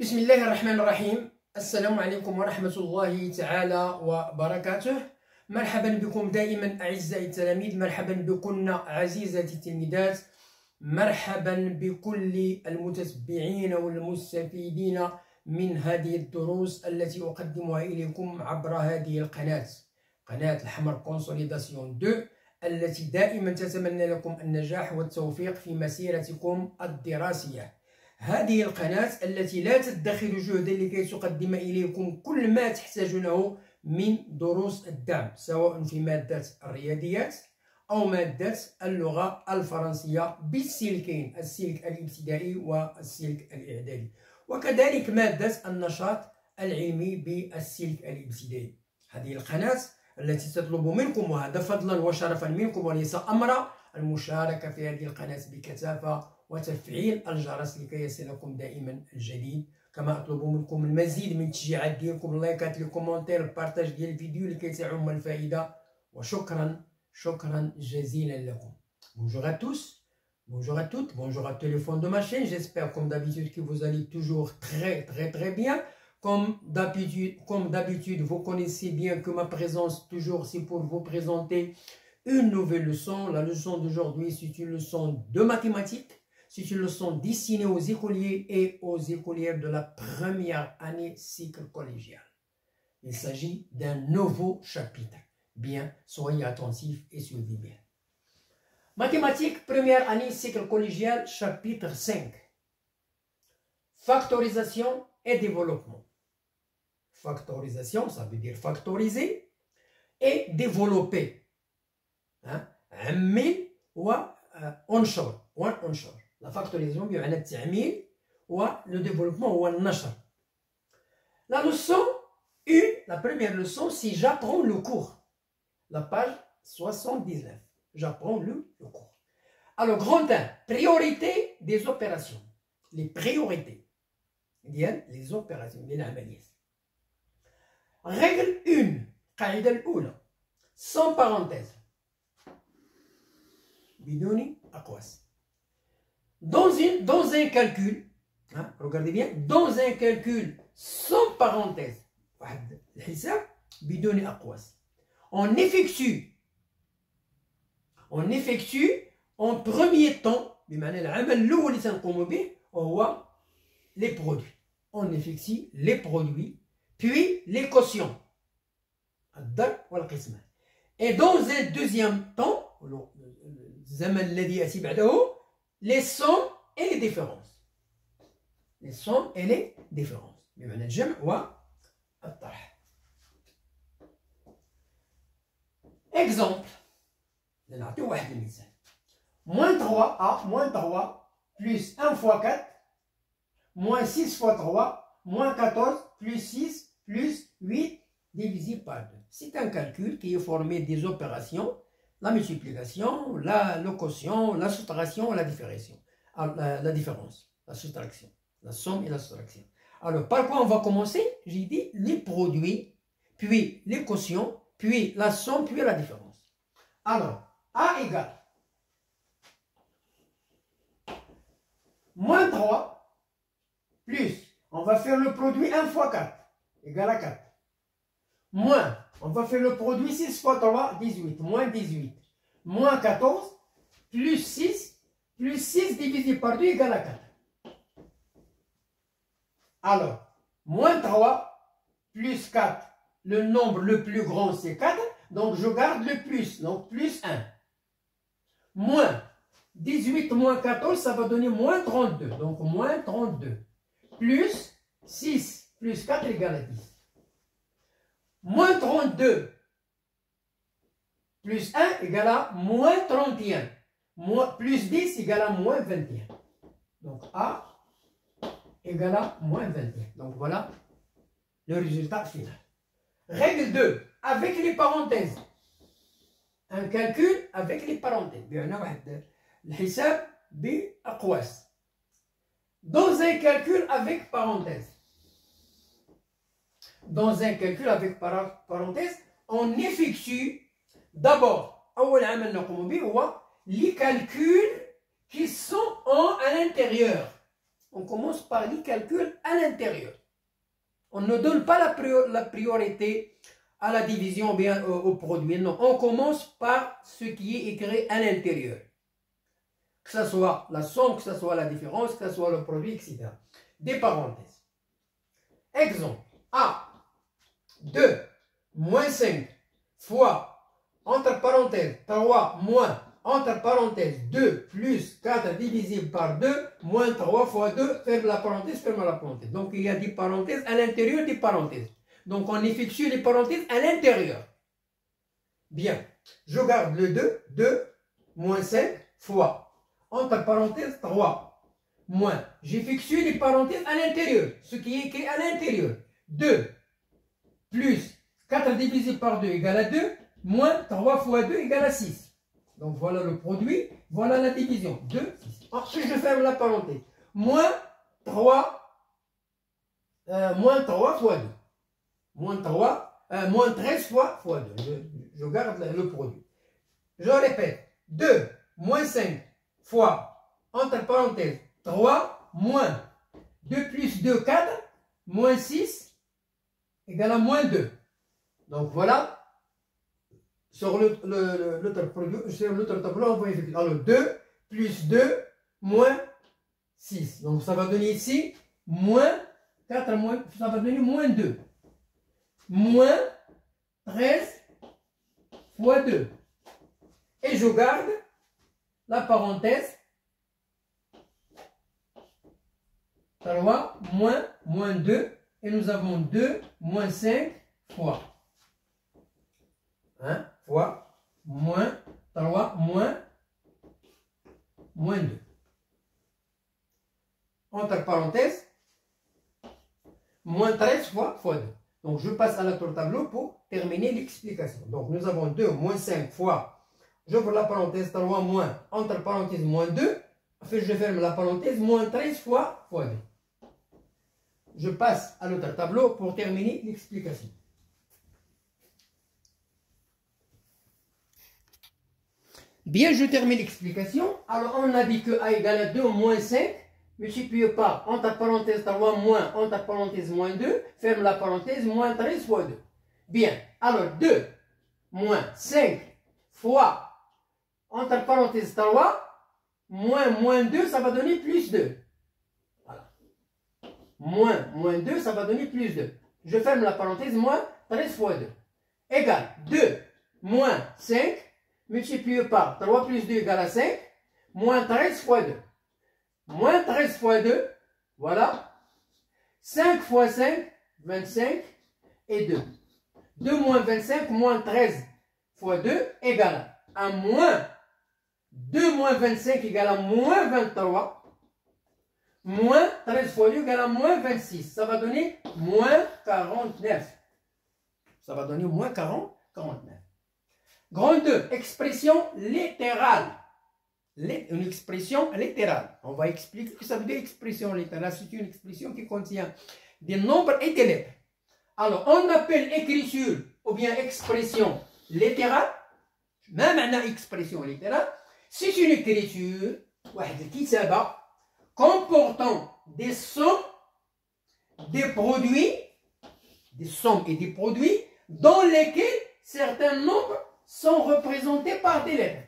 بسم الله الرحمن الرحيم. السلام عليكم ورحمة الله تعالى وبركاته. مرحبا بكم دائما أعزائي التلاميذ، مرحبا بكن عزيزاتي التلميذات، مرحبا بكل المتتبعين والمستفيدين من هذه الدروس التي أقدمها إليكم عبر هذه القناة، قناة الحمر كونسوليداسيون 2، التي دائما تتمنى لكم النجاح والتوفيق في مسيرتكم الدراسية. هذه القناة التي لا تدخر جهدا لكي تقدم إليكم كل ما تحتاجونه من دروس الدعم، سواء في مادة الرياضيات أو مادة اللغة الفرنسية بالسلكين، السلك الابتدائي والسلك الإعدادي، وكذلك مادة النشاط العلمي بالسلك الابتدائي. هذه القناة التي تطلب منكم، وهذا فضلا وشرفا منكم وليس أمرا، المشاركة في هذه القناة بكثافة وتفعيل الجرس لكي يصلكم دائما الجديد. كما أطلب منكم المزيد من التشجيعات ديالكم، اللايكات، لي كومونتير، البارتاج ديال الفيديو لكي تعم الفائدة، وشكرا شكرا جزيلا لكم. Bonjour à tous, bonjour à toutes, bonjour à tous les fonds de ma chaîne. J'espère comme d'habitude que vous allez toujours très bien. Comme d'habitude, vous connaissez bien que ma présence toujours c'est pour vous présenter une nouvelle leçon. La leçon d'aujourd'hui, c'est une leçon de mathématiques. C'est une leçon destinée aux écoliers et aux écolières de la première année cycle collégial. Il s'agit d'un nouveau chapitre. Bien, soyez attentifs et suivez bien. Mathématiques, première année cycle collégial, chapitre 5. Factorisation et développement. Factorisation, ça veut dire factoriser et développer. عمل وانشر وانشر. La factorisation بمعنى التعميل، le développement هو النشر. La leçon 1, la première leçon, c'est j'apprends le cours. La page 79. J'apprends le cours. Alors, grand 1, priorité des opérations. Les priorités. Les opérations. Les عمليات. Règle 1. قاعدة الأولى. Sans parenthèse. بدون أقواس. Dans un calcul, regardez bien, dans un calcul sans parenthèse, on effectue en premier temps, les produits. On effectue les produits, puis les quotients. Et dans un deuxième temps, les sommes et les différences. Les sommes et les différences. بمعنى الجمع والطرح. Exemple. نعطي واحد المثال. Moins 3 plus 1 fois 4 moins 6 fois 3 moins 14 plus 6 plus 8 divisé par 2. C'est un calcul qui est formé des opérations, la multiplication, le quotient, la soustraction, la différence, la soustraction, la somme et la soustraction. Alors, par quoi on va commencer? J'ai dit les produits, puis les quotients, puis la somme, puis la différence. Alors, A égale moins 3 plus, on va faire le produit 1 fois 4 égale à 4. Moins, on va faire le produit 6 fois 3, 18, moins 18. Moins 14, plus 6 divisé par 2 égale à 4. Alors, moins 3 plus 4, le nombre le plus grand c'est 4, donc je garde le plus, donc plus 1. Moins 18 moins 14, ça va donner moins 32, donc moins 32. Plus 6 plus 4 égale à 10. Moins 32 plus 1 égale à moins 31. Plus 10 égale à moins 21. Donc A égale à moins 21. Donc voilà le résultat final. Règle 2. Avec les parenthèses. Un calcul avec les parenthèses. الحساب بأقواس. Dans un calcul avec parenthèses. Dans un calcul avec parenthèses, on effectue d'abord les calculs qui sont à l'intérieur. on commence par les calculs à l'intérieur. On ne donne pas la priorité à la division ou bien au produit. Non, on commence par ce qui est écrit à l'intérieur. Que ce soit la somme, que ce soit la différence, que ce soit le produit, etc. Des parenthèses. Exemple. A. 2 moins 5 fois, entre parenthèses, 3 moins, entre parenthèses, 2 plus 4 divisé par 2, moins 3 fois 2, ferme la parenthèse, ferme la parenthèse. Donc il y a des parenthèses à l'intérieur des parenthèses. Donc on effectue les parenthèses à l'intérieur. Bien. Je garde le 2, 2 moins 5 fois, entre parenthèses, 3. Moins, j'effectue les parenthèses à l'intérieur, ce qui est écrit à l'intérieur. 2 plus 4 divisé par 2 égale à 2, moins 3 fois 2 égale à 6. Donc voilà le produit, voilà la division. 2, 6. Ensuite, je ferme la parenthèse. Moins 3 fois 2. Moins 13 fois 2. Je garde le produit. Je répète. 2 moins 5 fois, entre parenthèses, 3 moins 2 plus 2, 4, moins 6 égale à moins 2. Donc voilà, sur l'autre tableau, on va effectuer. Alors 2 plus 2 moins 6. Donc ça va donner ici moins 4, ça va donner moins 2. Moins 13 fois 2. Et je garde la parenthèse 3 moins 2. Et nous avons 2 moins 5 fois. Fois moins 3 moins 2. Entre parenthèses, moins 13 fois 2. Donc je passe à l'autre tableau pour terminer l'explication. Donc nous avons 2 moins 5 fois, j'ouvre la parenthèse 3 moins, entre parenthèses moins 2, enfin je ferme la parenthèse, moins 13 fois 2. Je passe à l'autre tableau pour terminer l'explication. Bien, je termine l'explication. Alors, on a dit que A égale à 2 moins 5, multiplié par, entre parenthèses 3 moins, entre parenthèses moins 2, ferme la parenthèse, moins 13 fois 2. Bien, alors 2 moins 5 fois, entre parenthèses 3, moins 2, ça va donner plus 2. Voilà. Moins 2, ça va donner plus 2. Je ferme la parenthèse, moins 13 fois 2. Égale 2 moins 5, multiplié par 3 plus 2 égale à 5, moins 13 fois 2. Moins 13 fois 2, voilà. 5 fois 5, 25 et 2. 2 moins 25, moins 13 fois 2 égale à moins 2 moins 25 égale à moins 23. Moins 13 fois 2 égale à moins 26. Ça va donner moins 49. Ça va donner moins 49. Grand 2, expression littérale. Une expression littérale. On va expliquer ce que ça veut dire expression littérale. C'est une expression qui contient des nombres et des lettres. Alors, on appelle écriture ou bien expression littérale. Même une expression littérale. C'est une écriture comportant des sommes, des produits, des sommes et des produits dans lesquels certains nombres sont représentés par des lettres.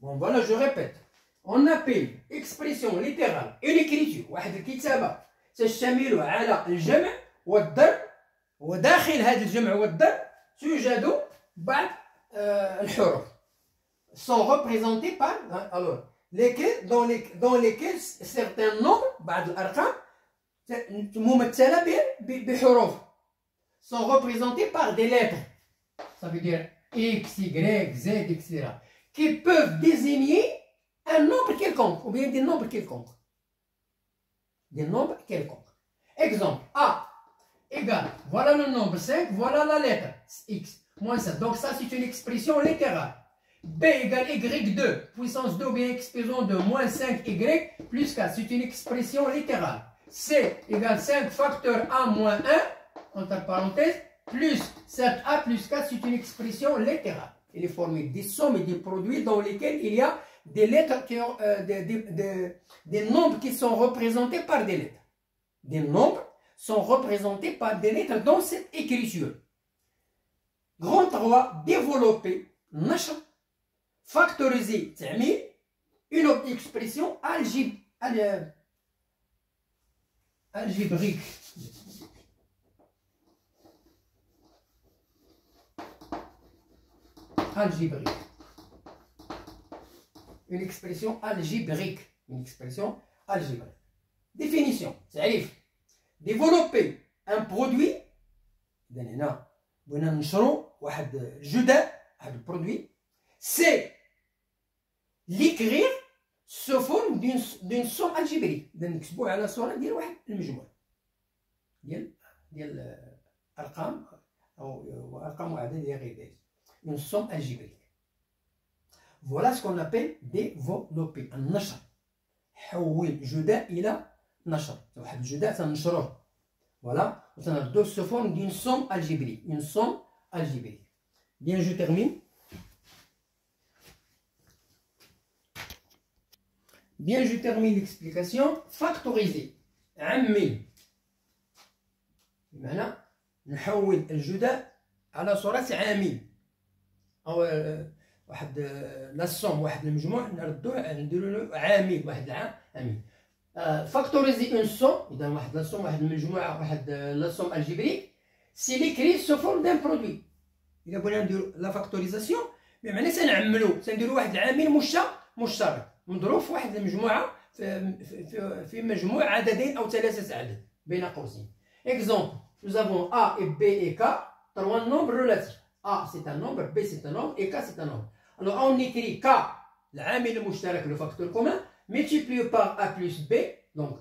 Bon, voilà, je répète. On appelle expression littérale une écriture واحد الكتابة تشتمل على الجمع والضرب وداخل هذا الجمع والضرب توجد بعض الحروف sont représentés par alors lesquels dans lesquels certains nombres بعض الأرقام ممثلة بحروف sont représentés par des lettres. Ça veut dire X, Y, Z, etc. qui peuvent désigner un nombre quelconque, ou bien des nombres quelconques. Des nombres quelconques. Exemple, A égale, voilà le nombre 5, voilà la lettre X, moins 7. Donc ça, c'est une expression littérale. B égale Y2, puissance 2, ou bien expression de moins 5Y plus 4. C'est une expression littérale. C égale 5 facteur A moins 1, entre parenthèses, plus 7A plus 4, c'est une expression littérale. Elle est formée des sommes et des produits dans lesquels il y a des lettres qui ont des nombres qui sont représentés par des lettres. Des nombres sont représentés par des lettres dans cette écriture. Grand 3, développer, nashr, factoriser, تعميل, une expression algébrique. Algébrique. Une expression algébrique. Une expression algébrique. Définition. تعريف. Développer un produit. إذا هنا بغينا ننشروا واحد الجداء واحد البرودوي. C'est l'écrire sous forme d'une somme algébrique. إذا نكتبوه على صورة ديال واحد المجموع. ديال أرقام أو أرقام وأعداد غير ذلك. Une somme algébrique. Voilà ce qu'on appelle développer. النشر. حول جداء إلى نشر. واحد الجداء تنشروه. Voilà. وتنردوه sous forme d'une somme algébrique. Une somme algébrique. Bien, je termine. Bien, je termine l'explication. Factoriser. عمي. بمعنى نحول الجداء على صورة عامل. أو واحد لا سوم واحد المجموع نردوه نديرو له عامل واحد العامل. فاكتوريزي اون سوم إذا واحد لا سوم واحد المجموعة واحد لا سوم الجبريك سي ليكري سو فورم دان برودوي. إذا بغينا نديرو لا فاكتوريزاسيون بمعنى تنعملو تنديرو واحد العامل مشترك مضروب في واحد المجموعة في مجموع عددين أو ثلاثة أعداد بين قوسين. Exemple, nous avons A et B et K, trois nombres relatifs. A c'est un nombre, B c'est un nombre et K c'est un nombre. Alors on écrit K, le facteur commun, multiplié par A plus B, donc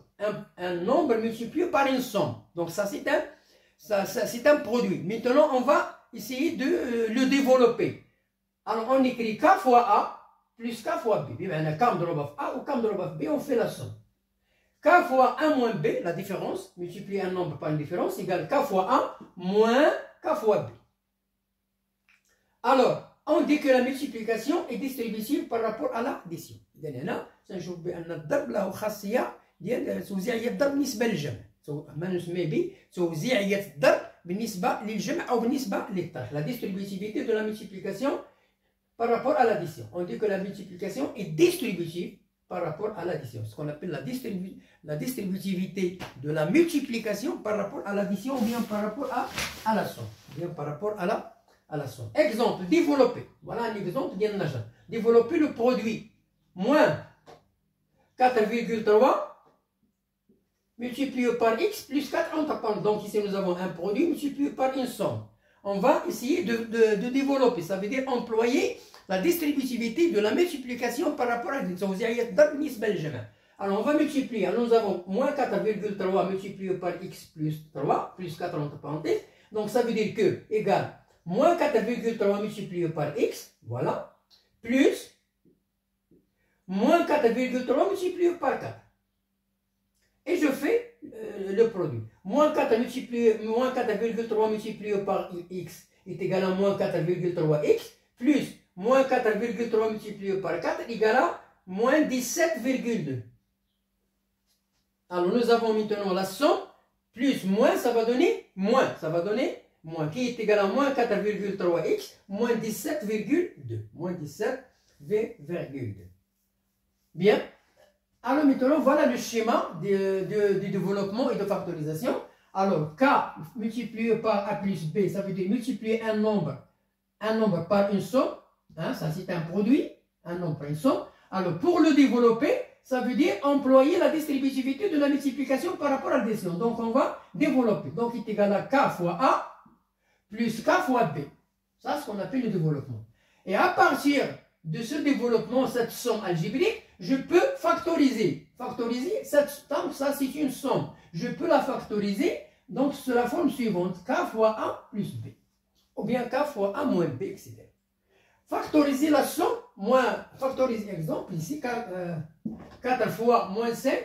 un nombre multiplié par une somme. Donc ça c'est un produit. Maintenant on va essayer de le développer. Alors on écrit K fois A plus K fois B. K مضروبة في A ou K مضروبة في B, on fait la somme. K fois 1 moins B, la différence, multiplier un nombre par une différence, égale K fois 1 moins K fois B. Alors, on dit que la multiplication est distributive par rapport à l'addition. إذا هنا سنشوف بأن الضرب له خاصية ديال توزيعية الضرب بالنسبة للجمع. ما نسميه بتوزيعية الضرب بالنسبة للجمع أو بالنسبة للطرح. La distributivité de la multiplication par rapport à l'addition. On dit que la multiplication est distributive par rapport à l'addition. Ce qu'on appelle la distributivité de la multiplication par rapport à l'addition ou bien par rapport à la somme. Bien par rapport à la somme. Exemple, développer. Voilà un exemple bien nager. Développer le produit. Moins 4,3 multiplié par x plus 4 entre parenthèses. Donc ici nous avons un produit multiplié par une somme. On va essayer de développer. Ça veut dire employer la distributivité de la multiplication par rapport à l'addition. Alors on va multiplier. Alors nous avons moins 4,3 multiplié par x plus 3 plus 4 entre parenthèses. Donc ça veut dire que égale moins 4,3 multiplié par x, voilà, plus moins 4,3 multiplié par 4. Et je fais le produit. Moins 4,3 multiplié par x est égal à moins 4,3x, plus moins 4,3 multiplié par 4 égale à moins 17,2. Alors nous avons maintenant la somme, plus moins, ça va donner moins. Ça va donner moins, qui est égal à moins 4,3x, moins 17,2. Moins 17,2. Bien. Alors maintenant, voilà le schéma du développement et de factorisation. Alors, K multiplié par A plus B, ça veut dire multiplier un nombre par une somme. Hein, ça c'est un produit, un nombre par une somme. Alors, pour le développer, ça veut dire employer la distributivité de la multiplication par rapport à l'addition. Donc, on va développer. Donc, il est égal à K fois A plus K fois B. Ça, c'est ce qu'on appelle le développement. Et à partir de ce développement, cette somme algébrique, je peux factoriser. Factoriser, ça c'est une somme. Je peux la factoriser donc sous la forme suivante. K fois A plus B. Ou bien K fois A moins B, etc. Factoriser la somme, moins, factoriser, exemple, ici, 4 fois moins 5,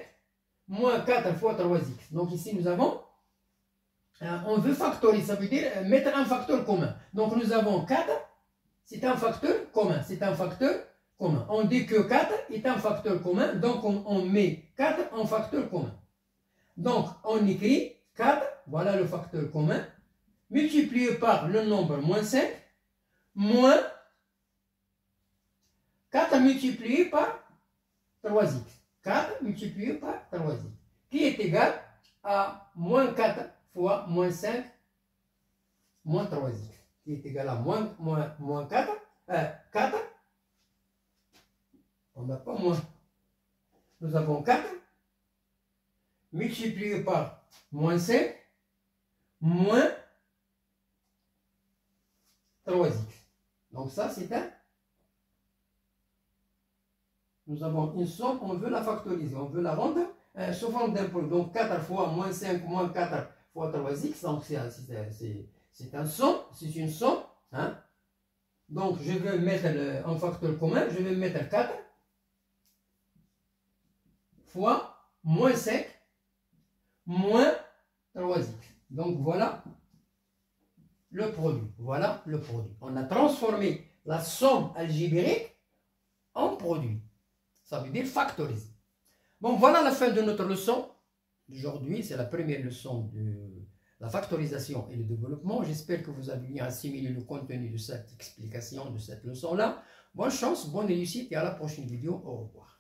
moins 4 fois 3x. Donc ici, nous avons, on veut factoriser, ça veut dire mettre un facteur commun. Donc nous avons 4, c'est un facteur commun, c'est un facteur commun. On dit que 4 est un facteur commun, donc on met 4 en facteur commun. Donc, on écrit 4, voilà le facteur commun, multiplié par le nombre moins 5, moins 4 multiplié par 3x. 4 multiplié par 3x, qui est égal à moins 4 fois moins 5 moins 3x, qui est égal à moins 4, 4, on n'a pas moins. Nous avons 4 multiplié par moins 5 moins 3x. Donc ça, c'est un... Nous avons une somme, on veut la factoriser, on veut la rendre sous forme d'un produit. Donc 4 fois moins 5 moins 4 fois 3x, donc c'est une somme. Hein? Donc je vais mettre en facteur commun, je vais mettre 4 fois moins 5 moins 3x. Donc voilà le produit. Voilà le produit. On a transformé la somme algébrique en produit. Ça veut dire factoriser. Bon, voilà la fin de notre leçon d'aujourd'hui. C'est la première leçon de la factorisation et le développement. J'espère que vous avez bien assimilé le contenu de cette explication, de cette leçon-là. Bonne chance, bonne réussite et à la prochaine vidéo. Au revoir.